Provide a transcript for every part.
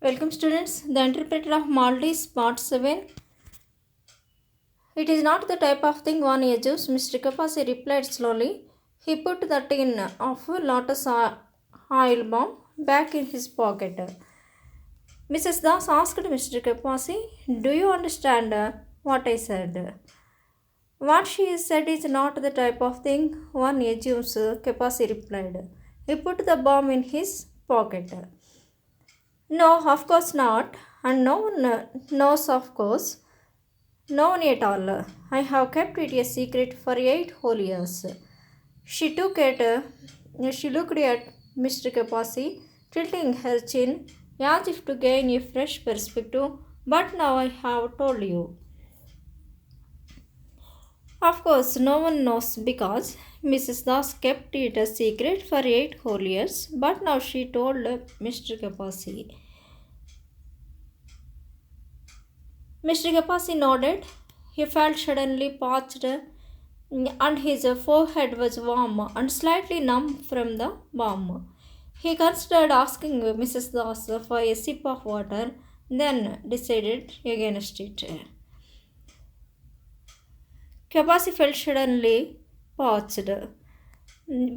Welcome students. The interpreter of Maladies part 7. It is not the type of thing one assumes, Mr. Kapasi replied slowly. He put the tin of lotus oil bomb back in his pocket. Mrs. Das asked Mr. Kapasi, "Do you understand what I said?" What she said is not the type of thing one assumes, Kapasi replied. He put the bomb in his pocket. No, of course not. And no one knows, of course. No one at all. I have kept it a secret for 8 whole years. She she looked at Mr. Kapasi, tilting her chin as if to gain a fresh perspective. But now I have told you. Of course, no one knows because Mrs. Das kept it a secret for 8 whole years. But now she told Mr. Kapasi. Mr. Kapasi nodded. He felt suddenly parched and his forehead was warm and slightly numb from the bomb. He considered asking Mrs. Das for a sip of water, then decided against it. Kapasi felt suddenly parched.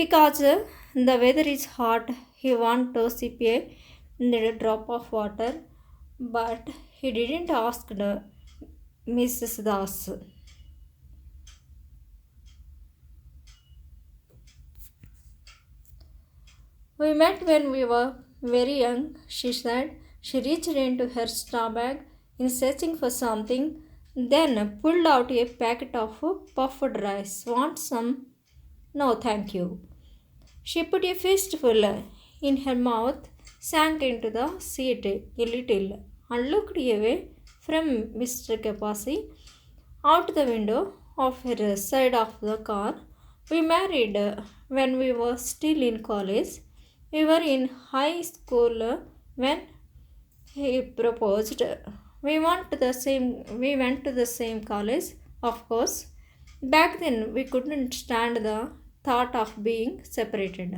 Because the weather is hot, he wanted to sip a drop of water, but he didn't ask Mrs. Das. We met when we were very young, she said. She reached into her straw bag in searching for something, then pulled out a packet of puffed rice. Want some? No, thank you. She put a fistful in her mouth, sank into the seat a little, and looked away from Mr. Kapasi out the window of her side of the car. We married when we were still in college. We were in high school when he proposed. We went to the same college, of course. Back then we couldn't stand the thought of being separated.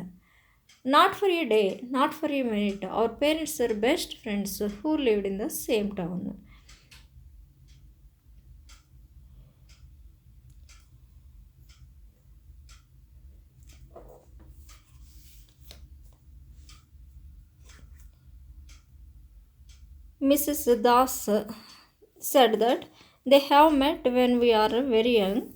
Not for a day, not for a minute. Our parents were best friends who lived in the same town. Mrs. Das said that they have met when we are very young,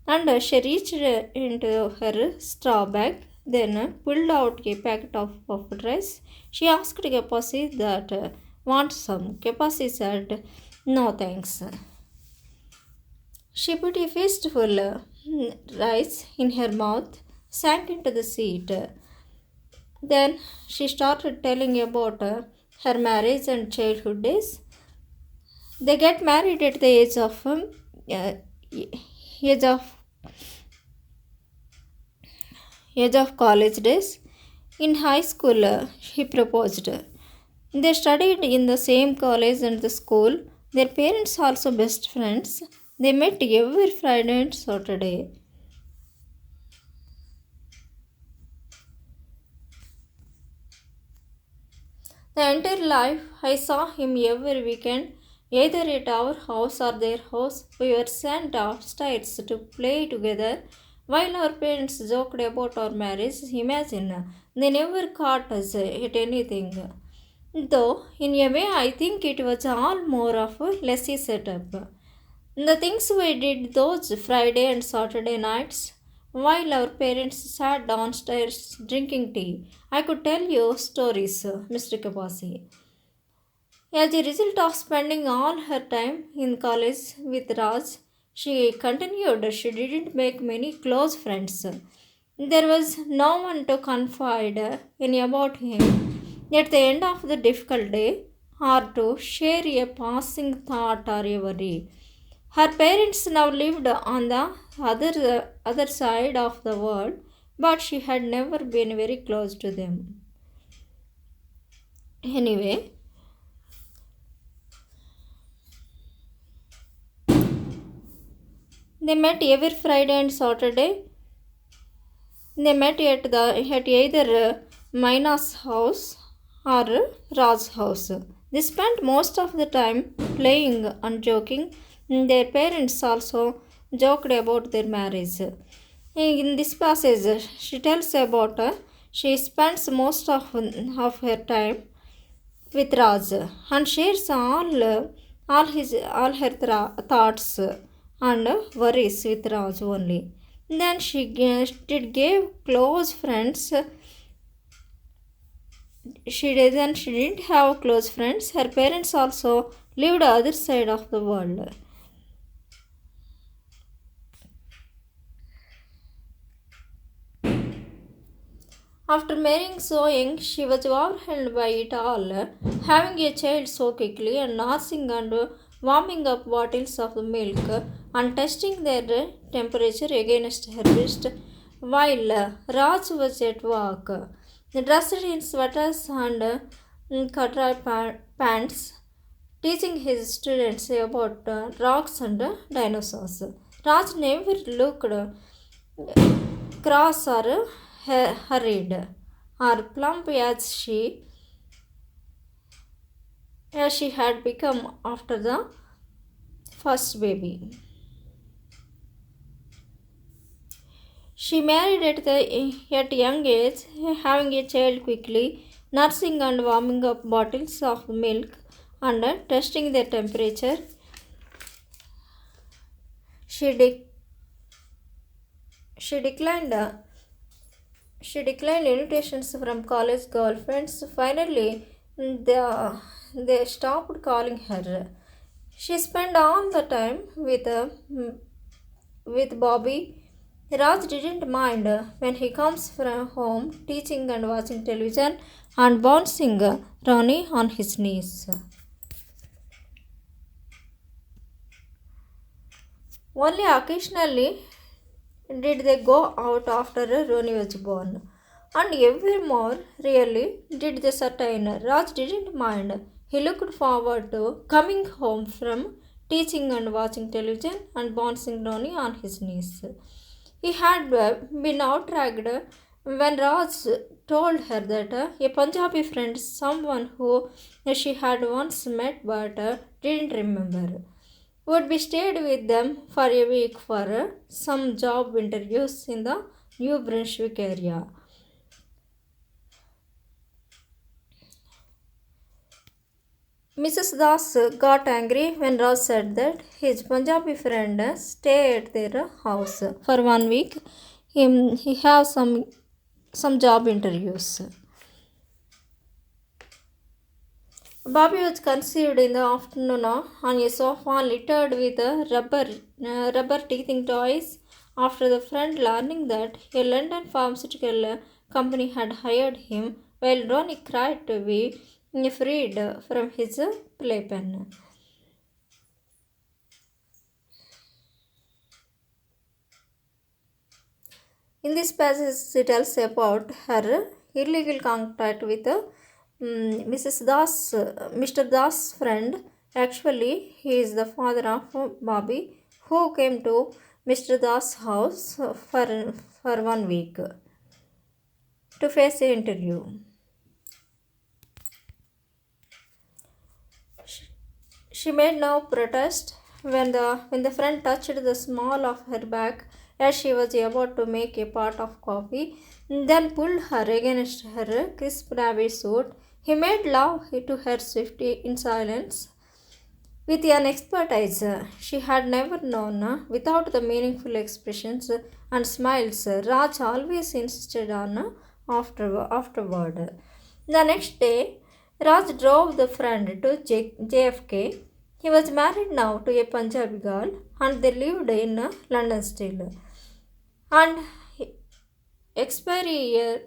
and she reached into her straw bag, then pulled out a packet of puffed rice. She asked Kapasi that want some. Kapasi said, no thanks. She put a fistful rice in her mouth, sank into the seat. Then she started telling about her marriage and childhood days. They get married at the age of age of college days. In high school, he proposed. They studied in the same college and the school. Their parents also best friends. They met every Friday and Saturday. The entire life, I saw him every weekend, either at our house or their house. We were sent upstairs to play together while our parents joked about our marriage. Imagine, they never caught us at anything. Though, in a way, I think it was all more of a lazy setup. The things we did those Friday and Saturday nights while our parents sat downstairs drinking tea. I could tell you stories, Mr. Kapasi. As a result of spending all her time in college with Raj, she continued she didn't make many close friends. There was no one to confide in about him at the end of the difficult day or to share a passing thought or a worry. Her parents now lived on the other side of the world, but she had never been very close to them. Anyway, they met every Friday and Saturday. They met at either Mina's house or Raj's house. They spent most of the time playing and joking. Their parents also joked about their marriage. In this passage, she tells about she spends most of her time with Raj and shares all her thoughts and worries with Raj only. Then she did gave close friends. She didn't have close friends. Her parents also lived other side of the world. After marrying so young, she was overwhelmed by it all. Having a child so quickly and nursing and warming up bottles of milk and testing their temperature against her wrist while Raj was at work. Dressed in sweaters and corduroy pants, teaching his students about rocks and dinosaurs. Raj never looked cross or hurried or plump as she had become after the first baby. She married at young age, having a child quickly, nursing and warming up bottles of milk and testing their temperature. She, de- she declined She declined invitations from college girlfriends. Finally, they stopped calling her. She spent all the time with Bobby. Raj didn't mind when he comes from home teaching and watching television and bouncing Ronnie on his knees. Only occasionally did they go out after Ronnie was born. And ever more rarely did the certain Raj didn't mind. He looked forward to coming home from teaching and watching television and bouncing Ronnie on his knees. He had been outragged when Raj told her that a Punjabi friend, someone who she had once met but didn't remember, would be stayed with them for a week for some job interviews in the New Brunswick area. Mrs. Das got angry when Raj said that his Punjabi friend stay at their house for 1 week. He have some job interviews. Bobby was conceived in the afternoon on a sofa littered with rubber teething toys after the friend learning that a London pharmaceutical company had hired him while Ronnie cried to be freed from his playpen. In this passage, it tells about her illegal contact with Mr. Das' friend. Actually, he is the father of Bobby, who came to Mr. Das' house for 1 week to face an interview. She made no protest when the friend touched the small of her back as she was about to make a pot of coffee, then pulled her against her crisp navy suit. He made love to her swiftly in silence with an expertise she had never known. Without the meaningful expressions and smiles Raj always insisted on afterward. The next day, Raj drove the friend to JFK. He was married now to a Punjabi girl and they lived in London still. And expiry year,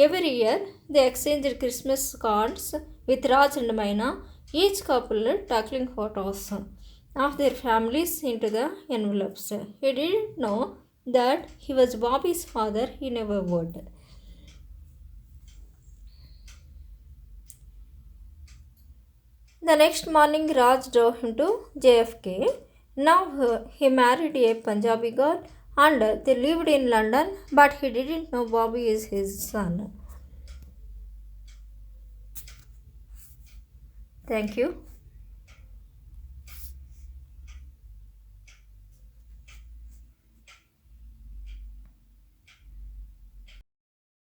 every year they exchanged Christmas cards with Raj and Maina, each couple tucking photos of their families into the envelopes. He didn't know that he was Bobby's father, he never would. The next morning, Raj drove him to JFK. Now he married a Punjabi girl and they lived in London, but he didn't know Bobby is his son. Thank you.